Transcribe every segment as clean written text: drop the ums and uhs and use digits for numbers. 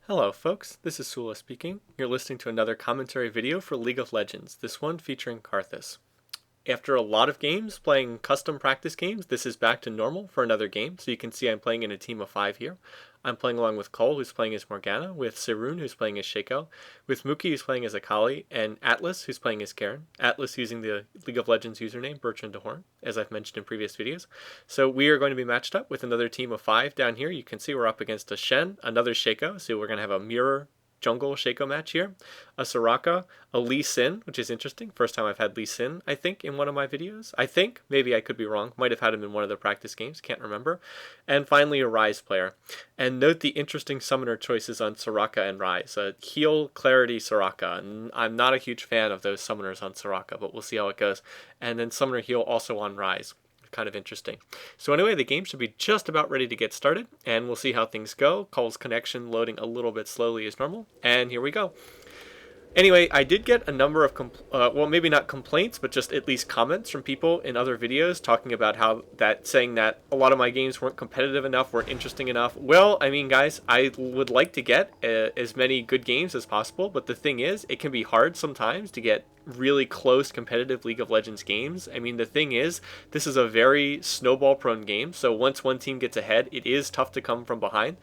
Hello folks, this is Sula speaking. You're listening to another commentary video for League of Legends, this one featuring Karthus. After a lot of games playing custom practice games, this is back to normal for another game. So you can see I'm playing in a team of 5 here. I'm playing along with Cole, who's playing as Morgana, with Sirun, who's playing as Shaco, with Mookie, who's playing as Akali, and Atlas, who's playing as Garen. Atlas using the League of Legends username Bertrand DeHorn, as I've mentioned in previous videos. So we are going to be matched up with another team of 5 down here. You can see we're up against a Shen, another Shaco, so we're going to have a mirror jungle Shaco match here, a Soraka, a Lee Sin, which is interesting. First time I've had Lee Sin, I think, in one of my videos. I think, maybe I could be wrong. Might have had him in one of the practice games, can't remember. And finally, a Ryze player. And note the interesting summoner choices on Soraka and Ryze. Heal, Clarity, Soraka. And I'm not a huge fan of those summoners on Soraka, but we'll see how it goes. And then Summoner Heal also on Ryze. Kind of interesting. So anyway, the game should be just about ready to get started, and we'll see how things go. Cole's connection loading a little bit slowly as normal, and here we go. Anyway, I did get a number of, well, maybe not complaints, but just at least comments from people in other videos talking about saying that a lot of my games weren't competitive enough, weren't interesting enough. Well, I mean, guys, I would like to get as many good games as possible, but the thing is, it can be hard sometimes to get really close competitive League of Legends games. I mean, the thing is, this is a very snowball-prone game, so once one team gets ahead, it is tough to come from behind.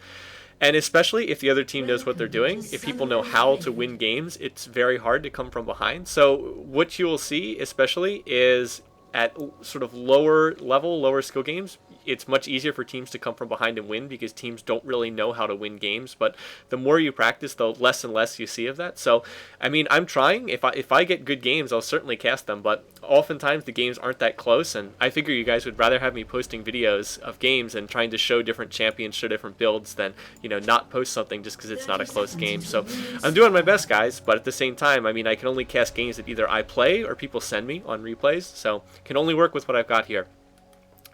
And especially if the other team knows what they're doing, if people know how to win games, it's very hard to come from behind. So what you will see especially is at sort of lower level, lower skill games, it's much easier for teams to come from behind and win because teams don't really know how to win games. But the more you practice, the less and less you see of that. So, I mean, I'm trying. If I get good games, I'll certainly cast them. But oftentimes the games aren't that close. And I figure you guys would rather have me posting videos of games and trying to show different champions, show different builds than, you know, not post something just because it's not a close game. So I'm doing my best, guys. But at the same time, I mean, I can only cast games that either I play or people send me on replays. So can only work with what I've got here.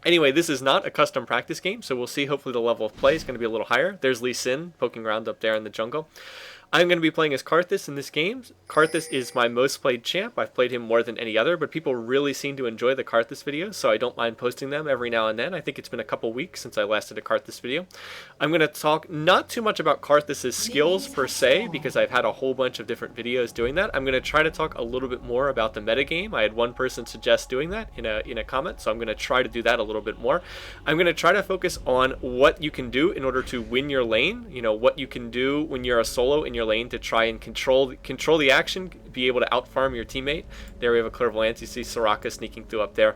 Anyway, this is not a custom practice game, so we'll see. Hopefully the level of play is going to be a little higher. There's Lee Sin poking around up there in the jungle. I'm going to be playing as Karthus in this game. Karthus is my most played champ. I've played him more than any other, but people really seem to enjoy the Karthus videos, so I don't mind posting them every now and then. I think it's been a couple weeks since I last did a Karthus video. I'm going to talk not too much about Karthus' skills per se, because I've had a whole bunch of different videos doing that. I'm going to try to talk a little bit more about the metagame. I had one person suggest doing that in a comment, so I'm going to try to do that a little bit more. I'm going to try to focus on what you can do in order to win your lane, you know, what you can do when you're a solo in your lane to try and control the action, be able to out-farm your teammate. There we have a clairvoyance. You see Soraka sneaking through up there.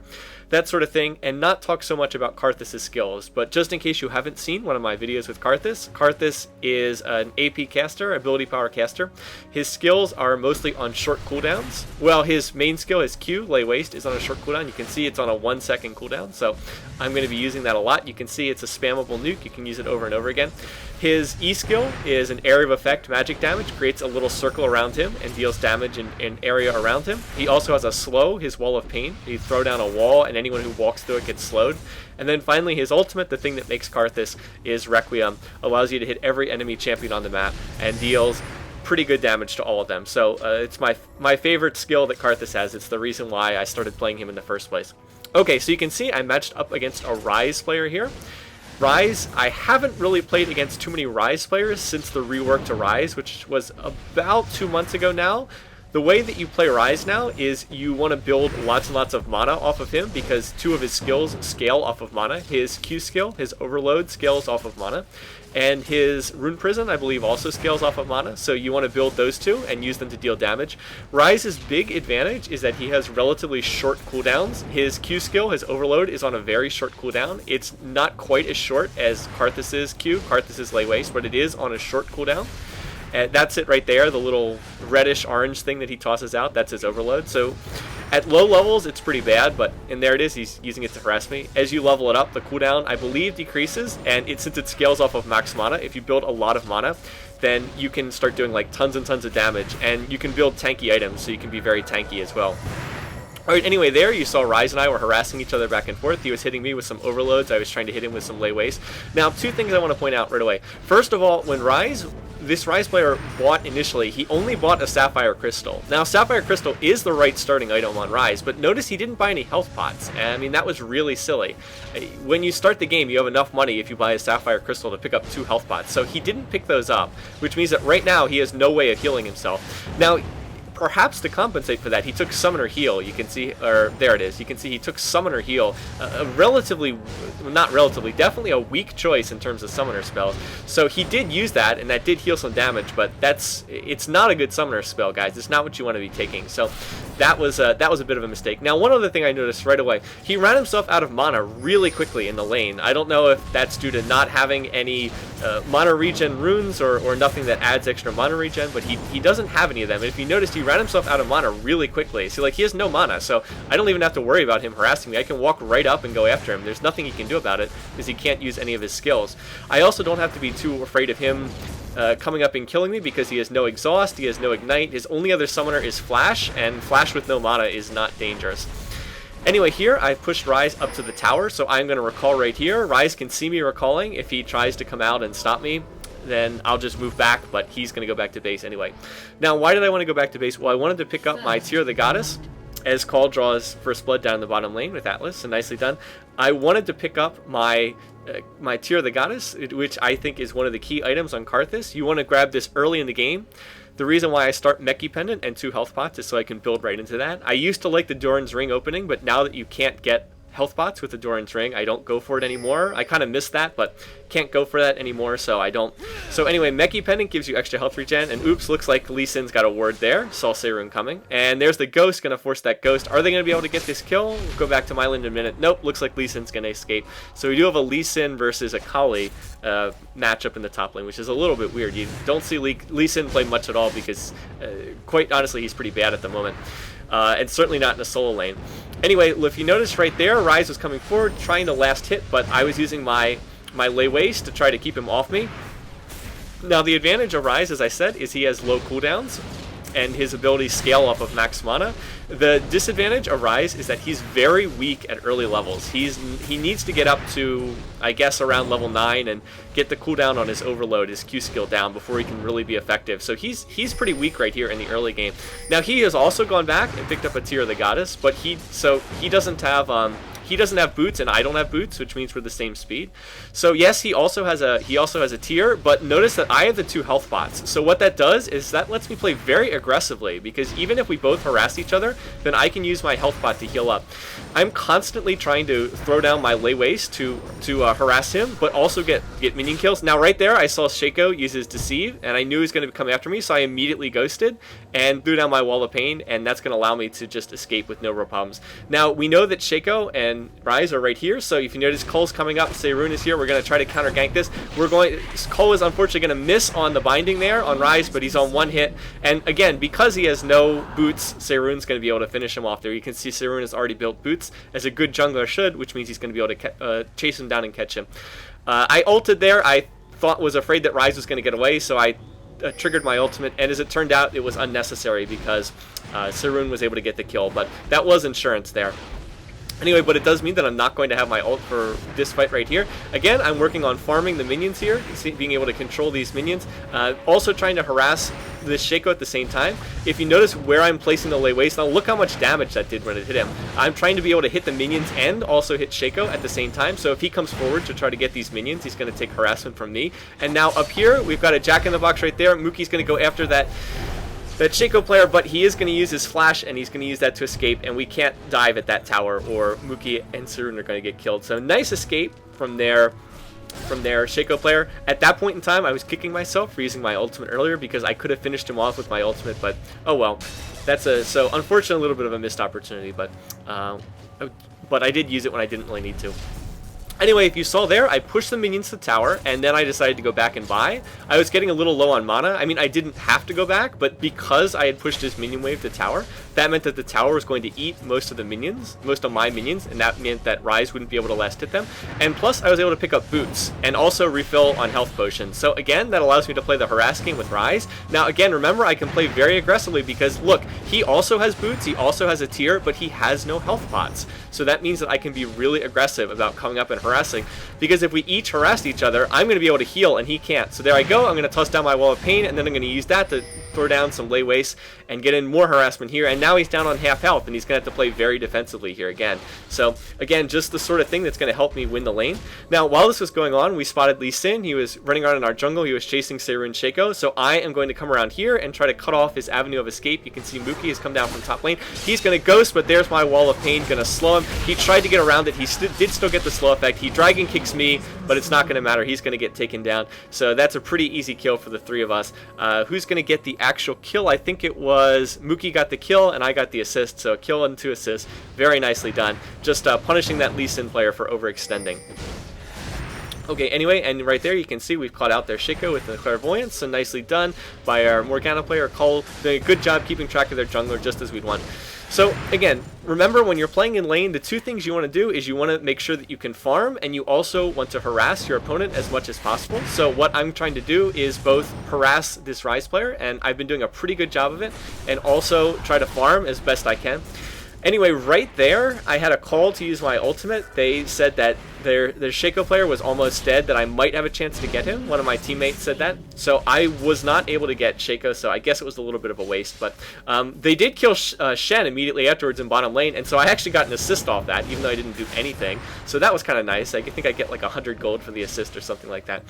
That sort of thing, and not talk so much about Karthus' skills. But just in case you haven't seen one of my videos with Karthus, Karthus is an AP caster, ability power caster. His skills are mostly on short cooldowns. Well, his main skill, his Q, Lay Waste, is on a short cooldown. You can see it's on a 1-second cooldown, so I'm going to be using that a lot. You can see it's a spammable nuke. You can use it over and over again. His E skill is an area of effect magic damage, creates a little circle around him and deals damage in area around him. He also has a slow, his wall of pain. You throw down a wall and anyone who walks through it gets slowed. And then finally his ultimate, the thing that makes Karthus, is Requiem. Allows you to hit every enemy champion on the map and deals pretty good damage to all of them. So it's my favorite skill that Karthus has. It's the reason why I started playing him in the first place. Okay, so you can see I matched up against a Ryze player here. Ryze, I haven't really played against too many Ryze players since the rework to Ryze, which was about 2 months ago now. The way that you play Ryze now is you want to build lots and lots of mana off of him because 2 of his skills scale off of mana. His Q skill, his Overload, scales off of mana. And his Rune Prison, I believe, also scales off of mana, so you want to build those 2 and use them to deal damage. Ryze's big advantage is that he has relatively short cooldowns. His Q skill, his Overload, is on a very short cooldown. It's not quite as short as Karthus' Q, Karthus' Lay Waste, but it is on a short cooldown. And that's it right there, the little reddish-orange thing that he tosses out, that's his Overload. So at low levels, it's pretty bad, and there it is, he's using it to harass me. As you level it up, the cooldown, I believe, decreases, and since it scales off of max mana, if you build a lot of mana, then you can start doing like tons and tons of damage, and you can build tanky items, so you can be very tanky as well. Alright, anyway, there you saw Ryze and I were harassing each other back and forth. He was hitting me with some overloads. I was trying to hit him with some Lay Waste. Now, 2 things I want to point out right away. First of all, when Ryze this Ryze player bought initially, he only bought a Sapphire Crystal. Now, Sapphire Crystal is the right starting item on Ryze, but notice he didn't buy any health pots. I mean, that was really silly. When you start the game, you have enough money if you buy a Sapphire Crystal to pick up 2 health pots. So he didn't pick those up, which means that right now he has no way of healing himself. Now, perhaps to compensate for that, he took Summoner Heal. You can see, or there it is. You can see he took Summoner Heal, a relatively, not relatively, definitely a weak choice in terms of Summoner spells. So he did use that, and that did heal some damage, but it's not a good Summoner spell, guys. It's not what you want to be taking. So that was a bit of a mistake. Now, one other thing I noticed right away, he ran himself out of mana really quickly in the lane. I don't know if that's due to not having any mana regen runes or nothing that adds extra mana regen, but he doesn't have any of them. And if you noticed, he ran himself out of mana really quickly. See, like, he has no mana, so I don't even have to worry about him harassing me. I can walk right up and go after him. There's nothing he can do about it because he can't use any of his skills. I also don't have to be too afraid of him coming up and killing me because he has no exhaust, he has no ignite. His only other summoner is Flash, and Flash with no mana is not dangerous. Anyway, here I've pushed Ryze up to the tower, so I'm going to recall right here. Ryze can see me recalling. If he tries to come out and stop me, then I'll just move back, but he's going to go back to base anyway. Now, why did I want to go back to base? Well, I wanted to pick up my Tear of the Goddess, as Call draws First Blood down in the bottom lane with Atlas, so nicely done. I wanted to pick up my Tear of the Goddess, which I think is one of the key items on Karthus. You want to grab this early in the game. The reason why I start Meki Pendant and 2 health pots is so I can build right into that. I used to like the Doran's Ring opening, but now that you can't get health pots with the Doran's Ring, I don't go for it anymore. I kind of miss that, but can't go for that anymore, so I don't. So anyway, Meki Pendant gives you extra health regen, and oops, looks like Lee Sin's got a ward there. Saw Seirun coming. And there's the Ghost, gonna force that Ghost. Are they gonna be able to get this kill? We'll go back to my lane in a minute. Nope, looks like Lee Sin's gonna escape. So we do have a Lee Sin versus a Kali matchup in the top lane, which is a little bit weird. You don't see Lee Sin play much at all because, quite honestly, he's pretty bad at the moment. And certainly not in a solo lane. Anyway, if you notice right there, Ryze was coming forward, trying to last hit, but I was using my lay waste to try to keep him off me. Now, the advantage of Ryze, as I said, is he has low cooldowns, and his abilities scale off of max mana. The disadvantage of Ryze is that he's very weak at early levels. He needs to get up to, I guess, around level 9 and get the cooldown on his overload, his Q skill down before he can really be effective. So he's pretty weak right here in the early game. Now, he has also gone back and picked up a Tear of the Goddess, but he doesn't have boots, and I don't have boots, which means we're the same speed. So yes, he also has a Tear, but notice that I have the 2 health pots. So what that does is that lets me play very aggressively, because even if we both harass each other, then I can use my health pot to heal up. I'm constantly trying to throw down my lay waste to harass him, but also get minion kills. Now right there, I saw Shaco use his Deceive, and I knew he was going to come after me, so I immediately ghosted and threw down my Wall of Pain, and that's going to allow me to just escape with no real problems. Now, we know that Shaco and Ryze are right here, so if you notice, Cole's coming up, Seirun is here, we're going to try to counter gank this. Cole is unfortunately going to miss on the binding there on Ryze, but he's on 1 hit, and again, because he has no boots, Seirun's going to be able to finish him off there. You can see Seirun has already built boots, as a good jungler should, which means he's going to be able to chase him down and catch him. I ulted there. I was afraid that Ryze was going to get away, so I triggered my ultimate, and as it turned out, it was unnecessary because Seirun was able to get the kill, but that was insurance there. Anyway, but it does mean that I'm not going to have my ult for this fight right here. Again, I'm working on farming the minions here, being able to control these minions. Also trying to harass this Shaco at the same time. If you notice where I'm placing the lay waste, now look how much damage that did when it hit him. I'm trying to be able to hit the minions and also hit Shaco at the same time. So if he comes forward to try to get these minions, he's going to take harassment from me. And now up here, we've got a Jack-in-the-Box right there. Mookie's going to go after that Shaco player, but he is going to use his flash, and he's going to use that to escape, and we can't dive at that tower, or Mookie and Seirun are going to get killed. So nice escape from their Shaco player. At that point in time, I was kicking myself for using my ultimate earlier because I could have finished him off with my ultimate, but oh well. So unfortunately, a little bit of a missed opportunity, but I did use it when I didn't really need to. Anyway, if you saw there, I pushed the minions to the tower, and then I decided to go back and buy. I was getting a little low on mana. I mean, I didn't have to go back, but because I had pushed this minion wave to tower, that meant that the tower was going to eat most of my minions, and that meant that Ryze wouldn't be able to last hit them. And plus, I was able to pick up boots, and also refill on health potions. So again, that allows me to play the harass game with Ryze. Now again, remember, I can play very aggressively because, look, he also has boots, he also has a Tear, but he has no health pots. So that means that I can be really aggressive about coming up and harassing, because if we each harass each other, I'm going to be able to heal and he can't. So there I go. I'm going to toss down my Wall of Pain, and then I'm going to use that to throw down some lay waste and get in more harassment here. And now he's down on half health, and he's going to have to play very defensively here again. So again, just the sort of thing that's going to help me win the lane. Now, while this was going on, we spotted Lee Sin. He was running around in our jungle. He was chasing Seirun Shaco. So I am going to come around here and try to cut off his avenue of escape. You can see Mookie has come down from top lane. He's going to ghost, but there's my Wall of Pain, going to slow him. He tried to get around it. He did still get the slow effect. He dragon kicks me, but it's not going to matter. He's going to get taken down. So that's a pretty easy kill for the three of us. Who's going to get the actual kill? I think it was Mookie got the kill and I got the assist. So a kill and 2 assists. Very nicely done. Just punishing that Lee Sin player for overextending. Okay, anyway, and right there you can see we've caught out their Shaco with the Clairvoyance, so nicely done by our Morgana player, Cole, doing a good job keeping track of their jungler just as we'd want. So again, remember when you're playing in lane, the two things you want to do is you want to make sure that you can farm, and you also want to harass your opponent as much as possible. So what I'm trying to do is both harass this Ryze player, and I've been doing a pretty good job of it, and also try to farm as best I can. Anyway, right there, I had a call to use my ultimate. They said that their Shaco player was almost dead, that I might have a chance to get him. One of my teammates said that. So I was not able to get Shaco, so I guess it was a little bit of a waste. But they did kill Shen immediately afterwards in bottom lane, and so I actually got an assist off that, even though I didn't do anything. So that was kind of nice. I think I get like 100 gold for the assist or something like that.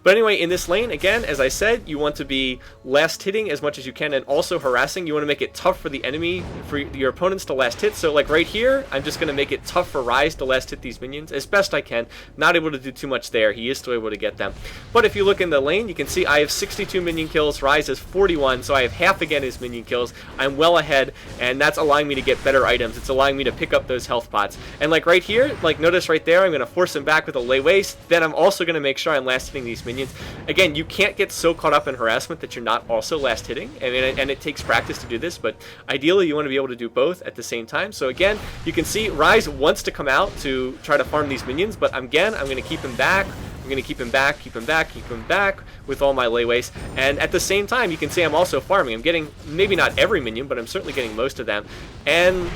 But anyway, in this lane, again, as I said, you want to be last hitting as much as you can and also harassing. You want to make it tough for the enemy, for your opponents to last hit. So like right here, I'm just going to make it tough for Ryze to last hit these minions as best I can. Not able to do too much there. He is still able to get them. But if you look in the lane, you can see I have 62 minion kills. Ryze has 41, so I have half again his minion kills. I'm well ahead, and that's allowing me to get better items. It's allowing me to pick up those health pots. And like right here, like notice right there, I'm going to force him back with a lay waste. Then I'm also going to make sure I'm last hitting these minions. Again, you can't get so caught up in harassment that you're not also last hitting, and it takes practice to do this, but ideally you want to be able to do both at the same time. So again, you can see Ryze wants to come out to try to farm these minions, but again, I'm going to keep him back. I'm going to keep him back, keep him back, keep him back with all my lay waste. And at the same time, you can see I'm also farming. I'm getting maybe not every minion, but I'm certainly getting most of them. And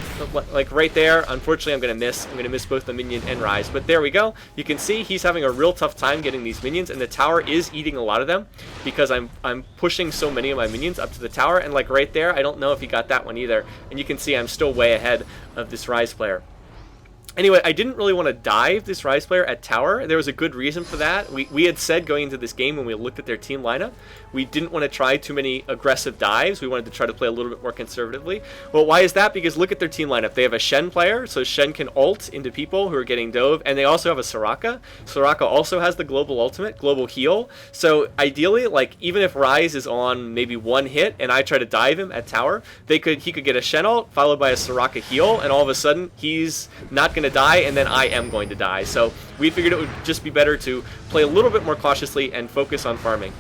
like right there, unfortunately, I'm going to miss. I'm going to miss both the minion and Ryze. But there we go. You can see he's having a real tough time getting these minions, and the tower is eating a lot of them because I'm pushing so many of my minions up to the tower. And like right there, I don't know if he got that one either. And you can see I'm still way ahead of this Ryze player. Anyway, I didn't really want to dive this Ryze player at tower. There was a good reason for that. We had said going into this game when we looked at their team lineup, we didn't want to try too many aggressive dives. We wanted to try to play a little bit more conservatively. Well, why is that? Because look at their team lineup. They have a Shen player, so Shen can ult into people who are getting dove, and they also have a Soraka. Soraka also has the global ultimate, global heal. So ideally, like even if Ryze is on maybe one hit and I try to dive him at tower, he could get a Shen ult followed by a Soraka heal, and all of a sudden he's not going to die, and then I am going to die. So we figured it would just be better to play a little bit more cautiously and focus on farming.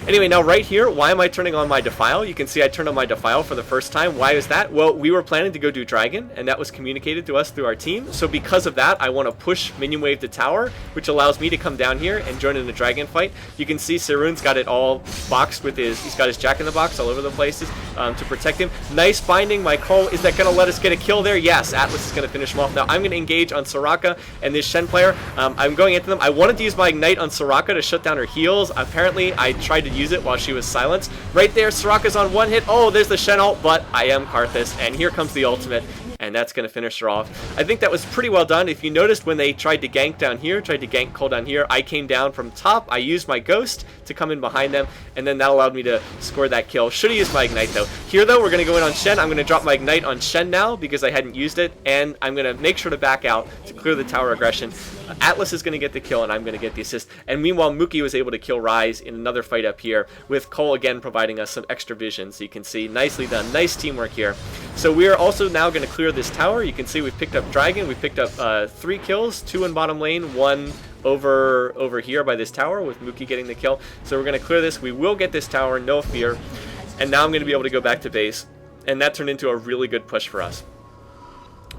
Anyway, now right here, why am I turning on my Defile? You can see I turned on my Defile for the first time. Why is that? Well, we were planning to go do Dragon, and that was communicated to us through our team. So because of that, I want to push Minion Wave to tower, which allows me to come down here and join in the Dragon fight. You can see Seirun's got it all boxed with he's got his Jack-in-the-Box all over the places to protect him. Nice binding. My call, is that going to let us get a kill there? Yes, Atlas is going to finish him off. Now I'm going to engage on Soraka and this Shen player. I'm going into them. I wanted to use my Ignite on Soraka to shut down her heals. Apparently, I tried to use it while she was silenced. Right there, Soraka's on one hit. Oh, there's the Shen ult, but I am Karthus, and here comes the ultimate, and that's going to finish her off. I think that was pretty well done. If you noticed when they tried to gank down here, tried to gank Cole down here, I came down from top. I used my Ghost to come in behind them, and then that allowed me to score that kill. Should have used my Ignite, though. Here, though, we're going to go in on Shen. I'm going to drop my Ignite on Shen now because I hadn't used it, and I'm going to make sure to back out to clear the tower aggression. Atlas is going to get the kill, and I'm going to get the assist. And meanwhile, Mookie was able to kill Ryze in another fight up here, with Cole again providing us some extra vision. So you can see, nicely done. Nice teamwork here. So we are also now going to clear this tower. You can see we've picked up Dragon. We've picked up 3 kills, 2 in bottom lane, 1 over here by this tower with Mookie getting the kill. So we're going to clear this. We will get this tower, no fear. And now I'm going to be able to go back to base. And that turned into a really good push for us.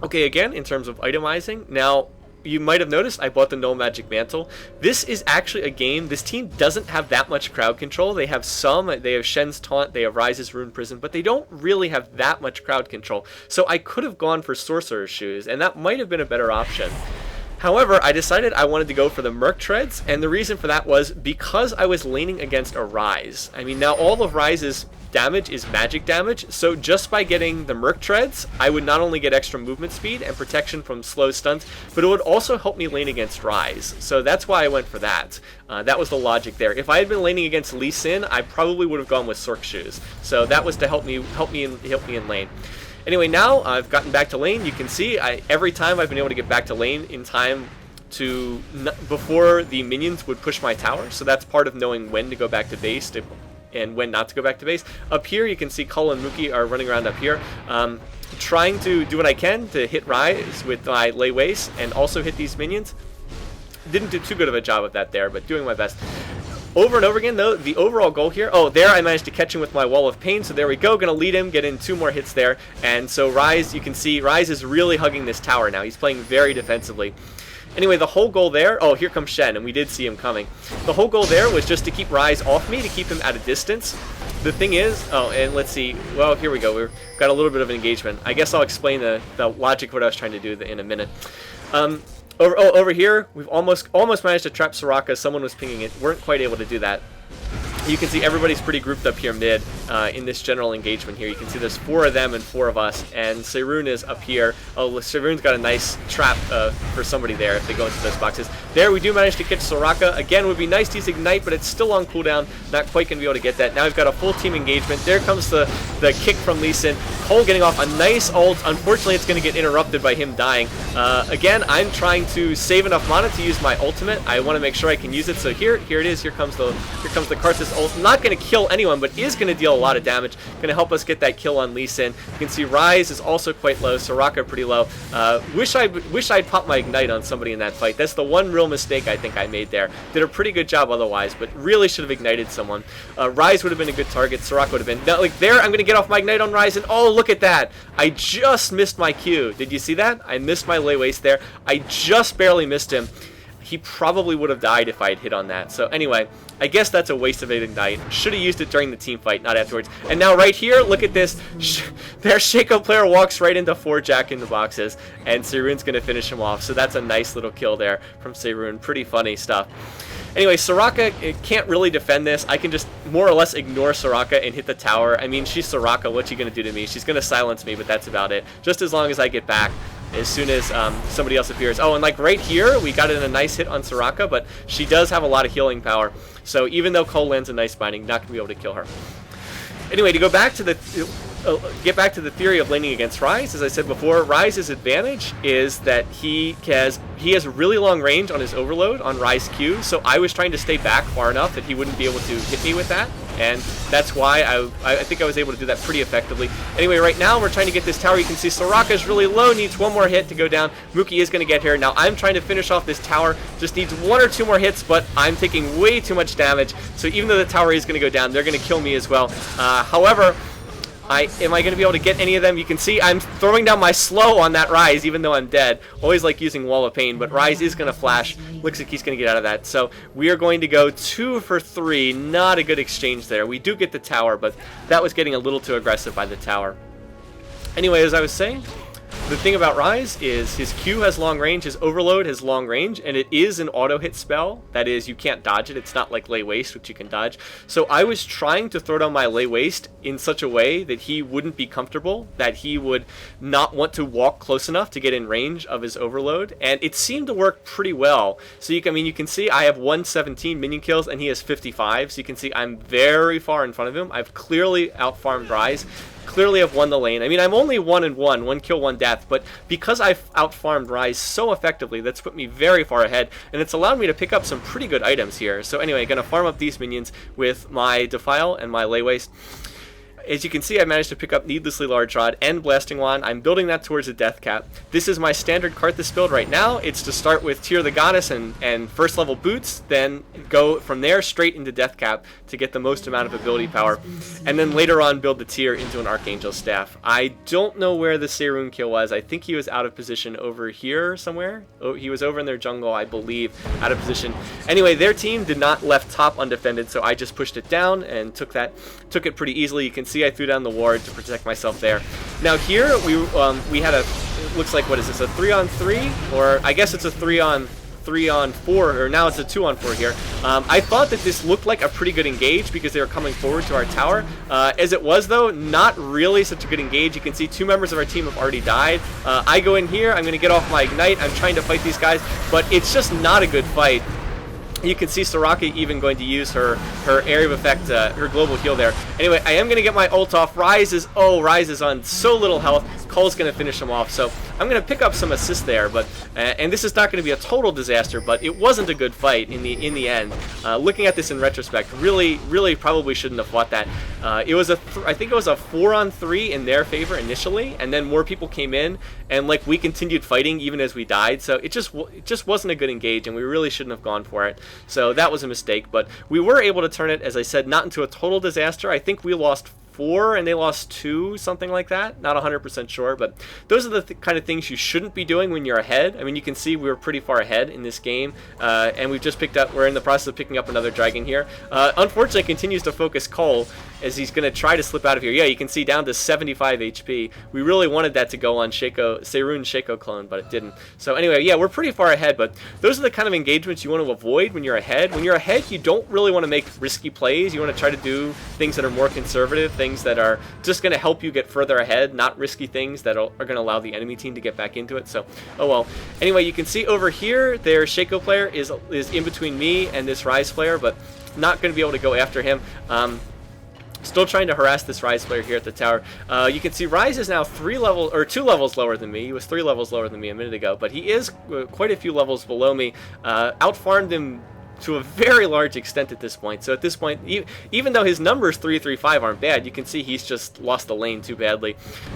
Okay, again, in terms of itemizing, now you might have noticed I bought the No Magic Mantle. This is actually a game, this team doesn't have that much crowd control. They have Shen's Taunt, they have Ryze's Rune Prison, but they don't really have that much crowd control. So I could have gone for Sorcerer's Shoes, and that might have been a better option. However, I decided I wanted to go for the Merc Treads, and the reason for that was because I was laning against a Ryze. I mean, now all of Ryze's damage is magic damage, so just by getting the Merc Treads, I would not only get extra movement speed and protection from slow stuns, but it would also help me lane against Ryze. So that's why I went for that. That was the logic there. If I had been laning against Lee Sin, I probably would have gone with Sorc Shoes. So that was to help me in lane. Anyway, now I've gotten back to lane. You can see every time I've been able to get back to lane in time to before the minions would push my tower. So that's part of knowing when to go back to base and when not to go back to base. Up here, you can see Cull and Mookie are running around up here, trying to do what I can to hit Ryze with my Lay Waste and also hit these minions. Didn't do too good of a job of that there, but doing my best. Over and over again, though, the overall goal here... Oh, there I managed to catch him with my Wall of Pain, so there we go. Gonna lead him, get in 2 more hits there. And so Ryze, you can see, Ryze is really hugging this tower now. He's playing very defensively. Anyway, the whole goal there... Oh, here comes Shen, and we did see him coming. The whole goal there was just to keep Ryze off me, to keep him at a distance. The thing is... Oh, and let's see. Well, here we go. We've got a little bit of an engagement. I guess I'll explain the logic of what I was trying to do in a minute. Over here, we've almost managed to trap Soraka. Someone was pinging it. Weren't quite able to do that. You can see everybody's pretty grouped up here mid in this general engagement here. You can see there's 4 of them and 4 of us, and Seirun is up here. Oh, Seirun's got a nice trap for somebody there if they go into those boxes. There, we do manage to catch Soraka. Again, would be nice to use Ignite, but it's still on cooldown. Not quite going to be able to get that. Now we've got a full team engagement. There comes the kick from Lee Sin. Cole getting off a nice ult. Unfortunately, it's going to get interrupted by him dying. Again, I'm trying to save enough mana to use my ultimate. I want to make sure I can use it. So here it is. Here comes the Karthus ult. Not going to kill anyone, but is going to deal a lot of damage. Going to help us get that kill on Lee Sin. You can see Ryze is also quite low. Soraka pretty low. Wish I'd popped my Ignite on somebody in that fight. That's the one real mistake I think I made there. Did a pretty good job otherwise, but really should have ignited someone. Ryze would have been a good target. Soraka would have been. Now, like there, I'm going to get off my Ignite on Ryze, and oh, look at that. I just missed my Q. Did you see that? I missed my Lay Waste there. I just barely missed him. He probably would have died if I had hit on that. So anyway, I guess that's a waste of an Ignite. Should have used it during the team fight, not afterwards. And now right here, look at this. Their Shaco player walks right into 4 Jack in the boxes, and Seirun's going to finish him off. So that's a nice little kill there from Seirun. Pretty funny stuff. Anyway, Soraka can't really defend this. I can just more or less ignore Soraka and hit the tower. I mean, she's Soraka. What's she going to do to me? She's going to silence me, but that's about it. Just as long as I get back. As soon as somebody else appears. Oh, and like right here, we got in a nice hit on Soraka, but she does have a lot of healing power. So even though Cole lands a nice binding, not going to be able to kill her. Anyway, to go back to get back to the theory of laning against Ryze, as I said before, Ryze's advantage is that he has really long range on his overload on Ryze Q, so I was trying to stay back far enough that he wouldn't be able to hit me with that, and that's why I think I was able to do that pretty effectively. Anyway, right now we're trying to get this tower. You can see Soraka is really low, needs 1 more hit to go down. Mookie is going to get here. Now I'm trying to finish off this tower, just needs 1 or 2 more hits, but I'm taking way too much damage, so even though the tower is going to go down, they're going to kill me as well. However, am I going to be able to get any of them? You can see I'm throwing down my slow on that Ryze, even though I'm dead. Always like using Wall of Pain, but Ryze is going to flash. Looks like he's going to get out of that. So we are going to go 2 for 3. Not a good exchange there. We do get the tower, but that was getting a little too aggressive by the tower. Anyway, as I was saying, the thing about Ryze is his Q has long range, his overload has long range, and it is an auto hit spell. That is, you can't dodge it. It's not like Lay Waste, which you can dodge. So I was trying to throw down my Lay Waste in such a way that he wouldn't be comfortable, that he would not want to walk close enough to get in range of his overload, and it seemed to work pretty well. So you can see I have 117 minion kills and he has 55. So you can see I'm very far in front of him. I've clearly outfarmed Ryze. Clearly have won the lane. I mean, I'm only 1-1, 1 kill, 1 death, but because I've outfarmed Ryze so effectively, that's put me very far ahead, and it's allowed me to pick up some pretty good items here. So anyway, gonna farm up these minions with my Defile and my Lay Waste. As you can see, I managed to pick up Needlessly Large Rod and Blasting Wand. I'm building that towards a death cap. This is my standard Karthus build right now. It's to start with Tear the Goddess and first level boots, then go from there straight into death cap to get the most amount of ability power, and then later on build the tier into an Archangel Staff. I don't know where the Seirun kill was. I think he was out of position over here somewhere. Oh, he was over in their jungle, I believe, out of position. Anyway, their team did not left top undefended, so I just pushed it down and took it pretty easily. You can see I threw down the ward to protect myself there. Now here we had a, it looks like, what is this, a 3-on-3, or I guess it's a 3-on-4, or now it's a 2-on-4 here. I thought that this looked like a pretty good engage because they were coming forward to our tower. As it was, though, not really such a good engage. You can see 2 members of our team have already died. I go in here, I'm going to get off my Ignite, I'm trying to fight these guys, but it's just not a good fight. You can see Soraka even going to use her area of effect, her global heal there. Anyway, I am going to get my ult off. Ryze is on so little health. Cole's going to finish him off, so I'm going to pick up some assists there. But and this is not going to be a total disaster, but it wasn't a good fight in the end. Looking at this in retrospect, really probably shouldn't have fought that. It was I think it was a 4-on-3 in their favor initially, and then more people came in, and like we continued fighting even as we died. So it just wasn't a good engage, and we really shouldn't have gone for it. So that was a mistake, but we were able to turn it, as I said, not into a total disaster. I think we lost 4 and they lost 2, something like that. Not 100% sure, but those are the kind of things you shouldn't be doing when you're ahead. I mean, you can see we were pretty far ahead in this game, and we've just we're in the process of picking up another dragon here. Unfortunately, continues to focus Cole as he's going to try to slip out of here. Yeah, you can see down to 75 HP. We really wanted that to go on Seirun's Shaco clone, but it didn't. So anyway, yeah, we're pretty far ahead, but those are the kind of engagements you want to avoid when you're ahead. When you're ahead, you don't really want to make risky plays. You want to try to do things that are more conservative, things that are just going to help you get further ahead, not risky things that are going to allow the enemy team to get back into it. So, oh well. Anyway, you can see over here, their Shaco player is in between me and this Ryze player, but not going to be able to go after him. Still trying to harass this Ryze player here at the tower. You can see Ryze is now 2 levels lower than me. He was 3 levels lower than me a minute ago, but he is quite a few levels below me. Outfarmed him to a very large extent at this point. So at this point, even though his numbers 3-3-5 aren't bad, you can see he's just lost the lane too badly.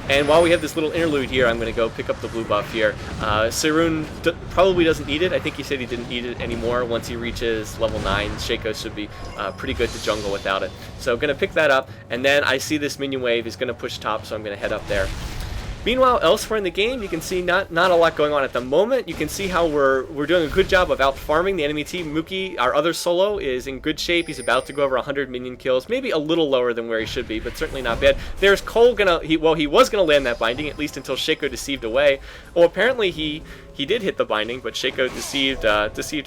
And while we have this little interlude here, I'm going to go pick up the blue buff here. Seirun probably doesn't need it. I think he said he didn't need it anymore. Once he reaches level 9, Shaco should be pretty good to jungle without it. So I'm going to pick that up, and then I see this minion wave is going to push top, so I'm going to head up there. Meanwhile, elsewhere in the game, you can see not a lot going on at the moment. You can see how we're doing a good job of out-farming the enemy team. Mookie, our other solo, is in good shape. He's about to go over 100 minion kills, maybe a little lower than where he should be, but certainly not bad. There's Cole he was gonna land that binding, at least until Shaco deceived away. Well, apparently he did hit the binding, but Shaco deceived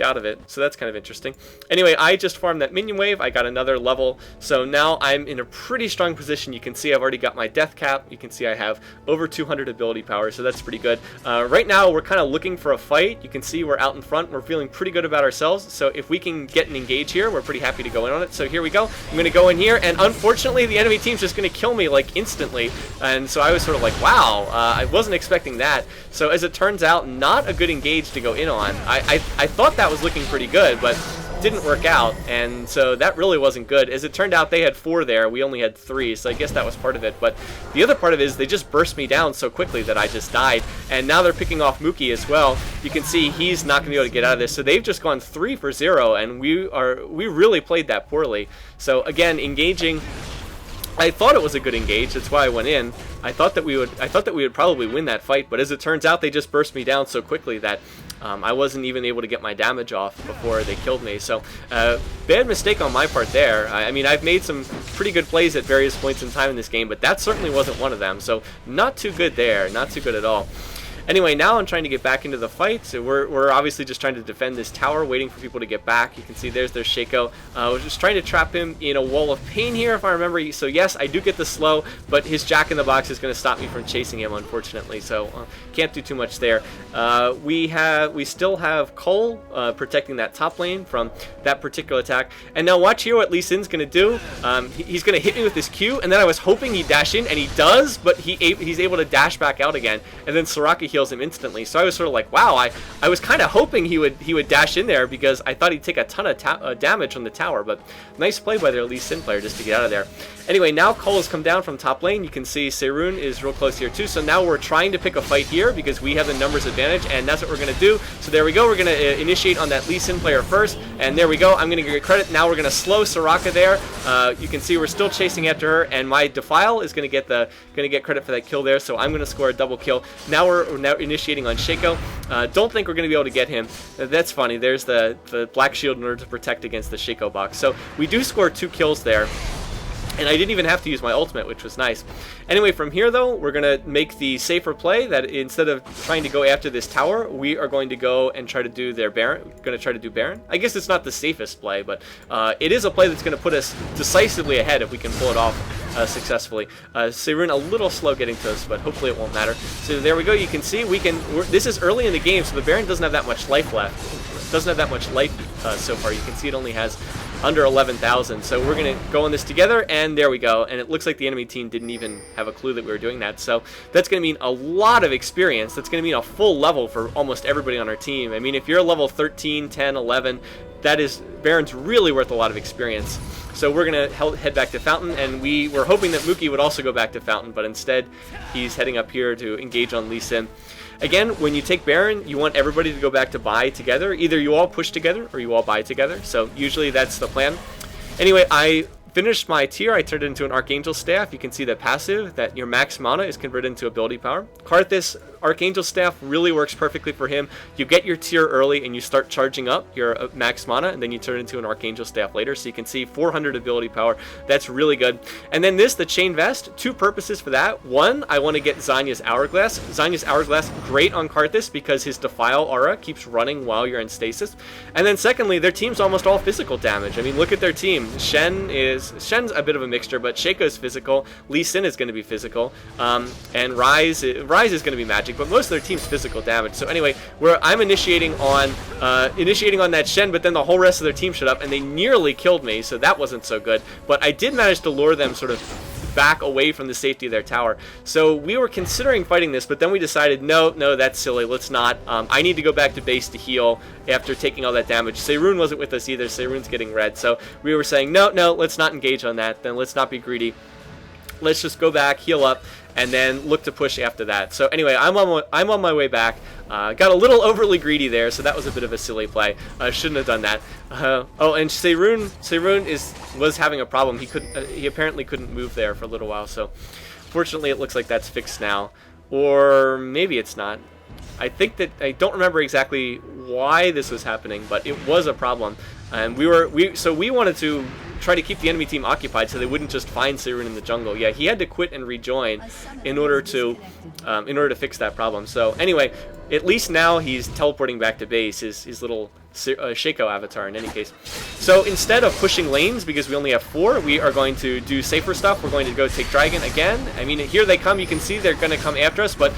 out of it, so that's kind of interesting. Anyway, I just farmed that minion wave. I got another level, so now I'm in a pretty strong position. You can see I've already got my death cap. You can see I have over 200 ability power, so that's pretty good. Right now, we're kind of looking for a fight. You can see we're out in front. We're feeling pretty good about ourselves, so if we can get an engage here, we're pretty happy to go in on it. So here we go. I'm going to go in here, and unfortunately, the enemy team's just going to kill me, like, instantly, and so I was sort of like, wow, I wasn't expecting that. So as it turns out, not a good engage to go in on. I thought that was looking pretty good, but didn't work out, and so that really wasn't good. As it turned out, they had 4 there. We only had 3, so I guess that was part of it. But the other part of it is they just burst me down so quickly that I just died, and now they're picking off Mookie as well. You can see he's not going to be able to get out of this, so they've just gone 3 for 0, and we really played that poorly. So again, engaging, I thought it was a good engage. That's why I went in. I thought that we would probably win that fight, but as it turns out, they just burst me down so quickly that I wasn't even able to get my damage off before they killed me. So bad mistake on my part there. I mean, I've made some pretty good plays at various points in time in this game, but that certainly wasn't one of them. So not too good there. Not too good at all. Anyway, now I'm trying to get back into the fight. So we're obviously just trying to defend this tower, waiting for people to get back. You can see there's their Shaco. We're just trying to trap him in a wall of pain here, if I remember. So yes, I do get the slow, but his Jack-in-the-Box is going to stop me from chasing him, unfortunately. So can't do too much there. We still have Cole protecting that top lane from that particular attack. And now watch here what Lee Sin's going to do. He's going to hit me with his Q, and then I was hoping he'd dash in, and he does, but he's able to dash back out again. And then Soraka heals kills him instantly. So I was sort of like, wow, I was kind of hoping he would dash in there because I thought he'd take a ton of damage from the tower. But nice play by their Lee Sin player just to get out of there. Anyway, now Cole has come down from top lane. You can see Seirun is real close here too. So now we're trying to pick a fight here because we have the numbers advantage, and that's what we're going to do. So there we go. We're going to initiate on that Lee Sin player first, and there we go. I'm going to get credit. Now we're going to slow Soraka there. You can see we're still chasing after her, and my Defile is going to get credit for that kill there. So I'm going to score a double kill. Now we're initiating on Shaco. Don't think we're going to be able to get him. That's funny. There's the Black Shield in order to protect against the Shaco box. So we do score 2 kills there. And I didn't even have to use my ultimate, which was nice. Anyway, from here, though, we're going to make the safer play that instead of trying to go after this tower, we are going to go and try to do their Baron. Going to try to do Baron. I guess it's not the safest play, but it is a play that's going to put us decisively ahead if we can pull it off successfully. Seirun a little slow getting to us, but hopefully it won't matter. So there we go. You can see this is early in the game, so the Baron doesn't have that much life left. Doesn't have that much life so far. You can see it only has under 11,000. So we're going to go on this together, and there we go. And it looks like the enemy team didn't even have a clue that we were doing that. So that's going to mean a lot of experience. That's going to mean a full level for almost everybody on our team. I mean, if you're level 13, 10, 11, Baron's really worth a lot of experience. So we're going to head back to Fountain, and we were hoping that Mookie would also go back to Fountain, but instead he's heading up here to engage on Lee Sin. Again, when you take Baron, you want everybody to go back to buy together. Either you all push together or you all buy together. So usually that's the plan. Anyway, I finished my tier. I turned it into an Archangel Staff. You can see the passive, that your max mana is converted into ability power. Karthus, Archangel Staff really works perfectly for him. You get your tier early and you start charging up your max mana, and then you turn it into an Archangel Staff later. So you can see 400 ability power. That's really good. And then the Chain Vest, 2 purposes for that. One, I want to get Zanya's Hourglass. Zanya's Hourglass, great on Karthus because his Defile aura keeps running while you're in stasis. And then secondly, their team's almost all physical damage. I mean, look at their team. Shen's a bit of a mixture, but Shaco's physical. Lee Sin is going to be physical. And Ryze is going to be magic. But most of their team's physical damage. So anyway, I'm initiating on that Shen, but then the whole rest of their team showed up, and they nearly killed me, so that wasn't so good. But I did manage to lure them sort of back away from the safety of their tower. So we were considering fighting this, but then we decided, no, that's silly. Let's not. I need to go back to base to heal after taking all that damage. Seirun wasn't with us either. Seirun's getting red. So we were saying, no, let's not engage on that. Then let's not be greedy. Let's just go back, heal up, and then look to push after that. So anyway, I'm on my way back. Got a little overly greedy there, so that was a bit of a silly play. Shouldn't have done that. Oh, and Seirun was having a problem. He apparently couldn't move there for a little while. So fortunately, it looks like that's fixed now, or maybe it's not. I think that I don't remember exactly why this was happening, but it was a problem, and we wanted to try to keep the enemy team occupied so they wouldn't just find Seirun in the jungle. Yeah, he had to quit and rejoin in order to fix that problem. So anyway, at least now he's teleporting back to base, his little Shaco avatar in any case. So instead of pushing lanes, because we only have 4, we are going to do safer stuff. We're going to go take Dragon again. I mean, here they come. You can see they're going to come after us, but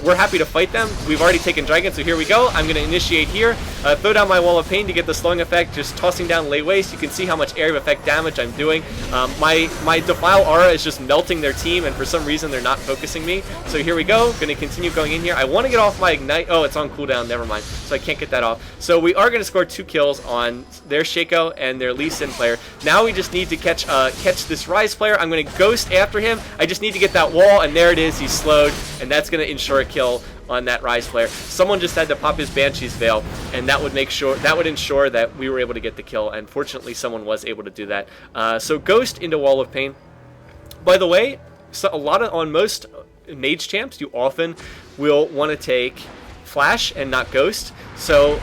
we're happy to fight them. We've already taken Dragon, so here we go. I'm going to initiate here, throw down my Wall of Pain to get the slowing effect, just tossing down Lay Waste. You can see how much area of effect damage I'm doing. My Defile aura is just melting their team, and for some reason they're not focusing me. So here we go. Going to continue going in here. I want to get off my Ignite. Oh, it's on cooldown. Never mind. So I can't get that off. So we are going to score 2 kills on their Shaco and their Lee Sin player. Now we just need to catch this Ryze player. I'm going to Ghost after him. I just need to get that wall, and there it is. He's slowed, and that's going to ensure a kill on that Ryze player. Someone just had to pop his Banshee's Veil, and that would ensure that we were able to get the kill, and fortunately someone was able to do that. So Ghost into Wall of Pain. By the way, so on most mage champs, you often will want to take Flash and not Ghost. So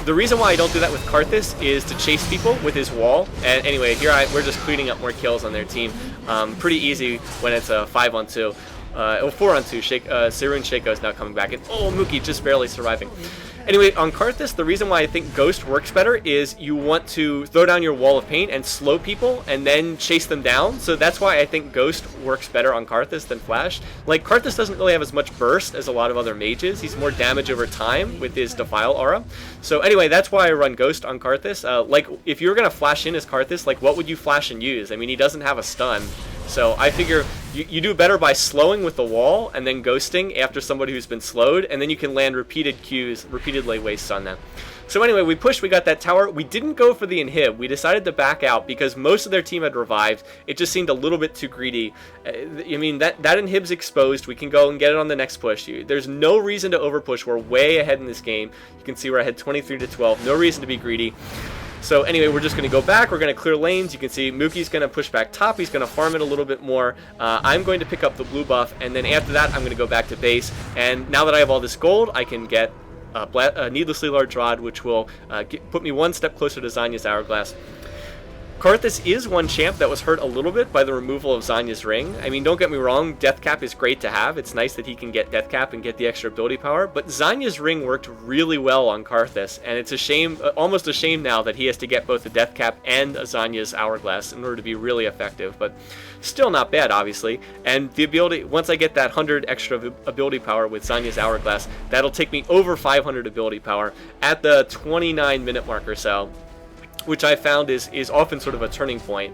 the reason why I don't do that with Karthus is to chase people with his wall. And anyway, here we're just cleaning up more kills on their team. Pretty easy when it's a 5-on-2. 4-on-2. Seirun Shaco is now coming back, and Mookie just barely surviving. Anyway, on Karthus, the reason why I think Ghost works better is you want to throw down your Wall of Pain and slow people and then chase them down. So that's why I think Ghost works better on Karthus than Flash. Like, Karthus doesn't really have as much burst as a lot of other mages. He's more damage over time with his Defile aura. So anyway, that's why I run Ghost on Karthus. Like, if you were going to flash in as Karthus, like, what would you flash and use? I mean, he doesn't have a stun. So I figure You do better by slowing with the wall and then ghosting after somebody who's been slowed, and then you can land repeated Qs, repeated lay wastes on them. So anyway, we pushed, we got that tower. We didn't go for the inhib. We decided to back out because most of their team had revived. It just seemed a little bit too greedy. I mean, that inhib's exposed. We can go and get it on the next push. There's no reason to overpush. We're way ahead in this game. You can see we're ahead 23-12. No reason to be greedy. So anyway, we're just going to go back. We're going to clear lanes. You can see Mookie's going to push back top. He's going to farm it a little bit more. I'm going to pick up the blue buff, and then after that, I'm going to go back to base. And now that I have all this gold, I can get a needlessly large rod, which will put me one step closer to Zanya's hourglass. Karthus is one champ that was hurt a little bit by the removal of Zanya's ring. I mean, don't get me wrong, Death Cap is great to have. It's nice that he can get Death Cap and get the extra ability power, but Zanya's ring worked really well on Karthus, and it's a shame, almost a shame now that he has to get both the Death Cap and a Zanya's hourglass in order to be really effective, but still not bad, obviously. And the ability, once I get that 100 extra ability power with Zanya's hourglass, that'll take me over 500 ability power at the 29-minute mark or so, which I found is often sort of a turning point,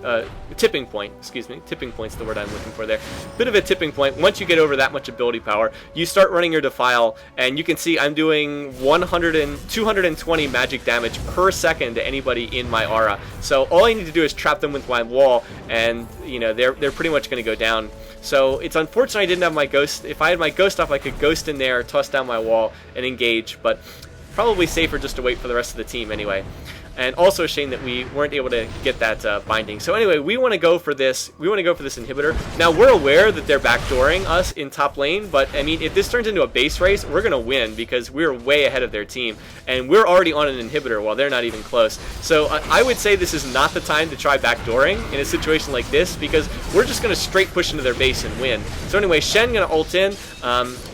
tipping point, excuse me. Tipping point's the word I'm looking for there. Bit of a tipping point. Once you get over that much ability power, you start running your Defile, and you can see I'm doing 220 magic damage per second to anybody in my aura. So all I need to do is trap them with my wall, and you know they're pretty much going to go down. So it's unfortunate I didn't have my ghost. If I had my ghost off, I could ghost in there, toss down my wall, and engage, but probably safer just to wait for the rest of the team anyway. And also a shame that we weren't able to get that binding. So anyway, we want to go for this. We want to go for this inhibitor. Now we're aware that they're backdooring us in top lane, but I mean, if this turns into a base race, we're gonna win because we're way ahead of their team, and we're already on an inhibitor while they're not even close. So I would say this is not the time to try backdooring in a situation like this because we're just gonna straight push into their base and win. So anyway, Shen gonna ult in.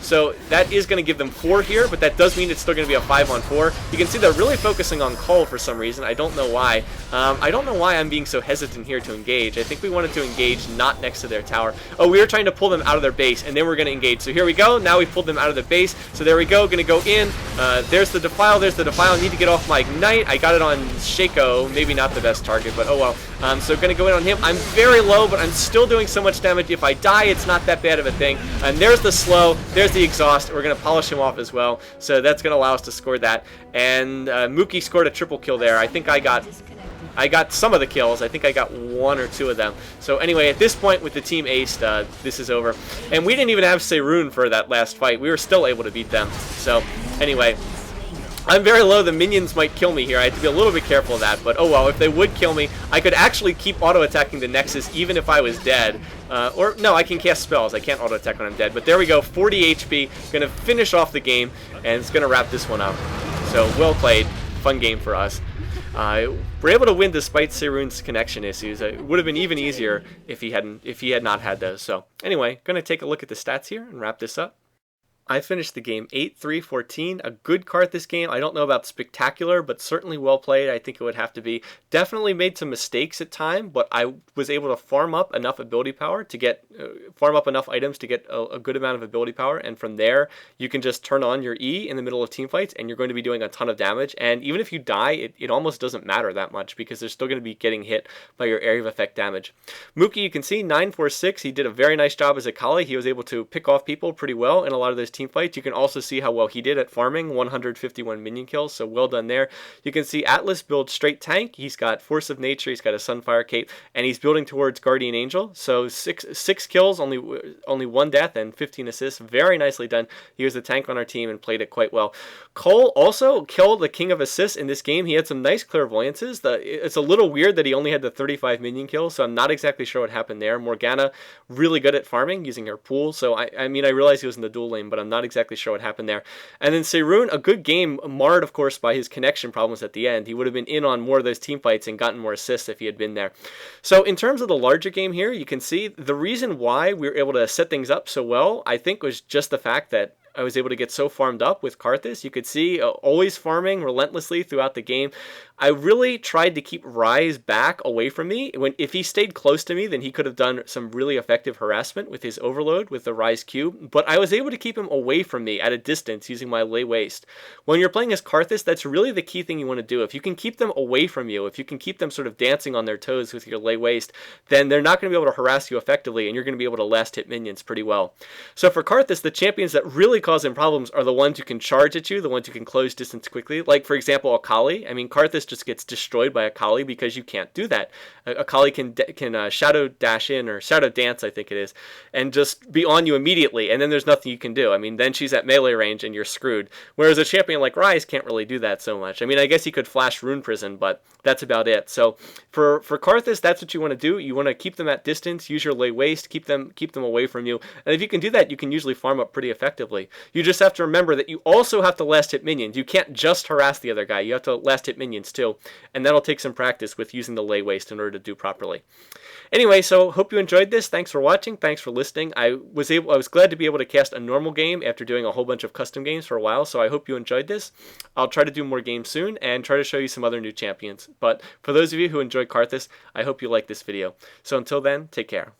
So that is gonna give them 4 here, but that does mean it's still gonna be a 5-on-4. You can see they're really focusing on Cull for some reason. I don't know why. I don't know why I'm being so hesitant here to engage. I think we wanted to engage not next to their tower. Oh, we were trying to pull them out of their base, and then we're going to engage. So here we go. Now we pulled them out of the base. So there we go. Going to go in. There's the Defile. There's the Defile. I need to get off my Ignite. I got it on Shaco. Maybe not the best target, but oh well. So going to go in on him. I'm very low, but I'm still doing so much damage. If I die, it's not that bad of a thing. And there's the slow. There's the exhaust. We're going to polish him off as well. So that's going to allow us to score that. And Mookie scored a triple kill there. I think I got some of the kills. I think I got 1 or 2 of them. So anyway, at this point with the team aced, this is over. And we didn't even have Seirun for that last fight. We were still able to beat them. So anyway, I'm very low. The minions might kill me here. I have to be a little bit careful of that. But oh well, if they would kill me, I could actually keep auto-attacking the Nexus even if I was dead. Or no, I can cast spells. I can't auto-attack when I'm dead. But there we go, 40 HP. Going to finish off the game, and it's going to wrap this one up. So well played. Fun game for us. We're able to win despite Seirun's connection issues. It would have been even easier if he had not had those. So anyway, going to take a look at the stats here and wrap this up. I finished the game 8-3-14, a good Karthus game. I don't know about spectacular, but certainly well played. I think it would have to be. Definitely made some mistakes at time, but I was able to farm up enough ability power to get, farm up enough items to get a good amount of ability power, and from there, you can just turn on your E in the middle of team fights, and you're going to be doing a ton of damage, and even if you die, it almost doesn't matter that much, because they're still going to be getting hit by your area of effect damage. Mookie, you can see, 9-4-6, he did a very nice job as a Kali. He was able to pick off people pretty well in a lot of those team fights. You can also see how well he did at farming, 151 minion kills, so well done there. You can see Atlas builds straight tank. He's got Force of Nature, he's got a Sunfire Cape, and he's building towards Guardian Angel. So six kills, only 1 death, and 15 assists. Very nicely done. He was the tank on our team and played it quite well. Cole also killed the King of Assists in this game. He had some nice clairvoyances. It's a little weird that he only had the 35 minion kills, so I'm not exactly sure what happened there. Morgana, really good at farming, using her pool. So I mean, I realize he was in the dual lane, but I'm not exactly sure what happened there. And then Seirun, a good game, marred, of course, by his connection problems at the end. He would have been in on more of those team fights and gotten more assists if he had been there. So in terms of the larger game here, you can see the reason why we were able to set things up so well, I think, was just the fact that I was able to get so farmed up with Karthus. You could see always farming relentlessly throughout the game. I really tried to keep Ryze back away from me. If he stayed close to me, then he could have done some really effective harassment with his overload with the Ryze Q. But I was able to keep him away from me at a distance using my lay waste. When you're playing as Karthus, that's really the key thing you want to do. If you can keep them away from you, if you can keep them sort of dancing on their toes with your lay waste, then they're not going to be able to harass you effectively, and you're going to be able to last hit minions pretty well. So for Karthus, the champions that really cause him problems are the ones who can charge at you, the ones who can close distance quickly. Like, for example, Akali. I mean, Karthus just gets destroyed by Akali because you can't do that. Akali can shadow dash in, or shadow dance, I think it is, and just be on you immediately, and then there's nothing you can do. I mean, then she's at melee range and you're screwed. Whereas a champion like Ryze can't really do that so much. I mean, I guess he could flash Rune Prison, but that's about it. So for Karthus, that's what you want to do. You want to keep them at distance, use your lay waste, keep them away from you, and if you can do that, you can usually farm up pretty effectively. You just have to remember that you also have to last hit minions. You can't just harass the other guy. You have to last hit minions too, and that'll take some practice with using the lay waste in order to do properly. Anyway, so hope you enjoyed this. Thanks for watching. Thanks for listening. I was glad to be able to cast a normal game after doing a whole bunch of custom games for a while, so I hope you enjoyed this. I'll try to do more games soon and try to show you some other new champions. But for those of you who enjoy Karthus, I hope you like this video. So until then, take care.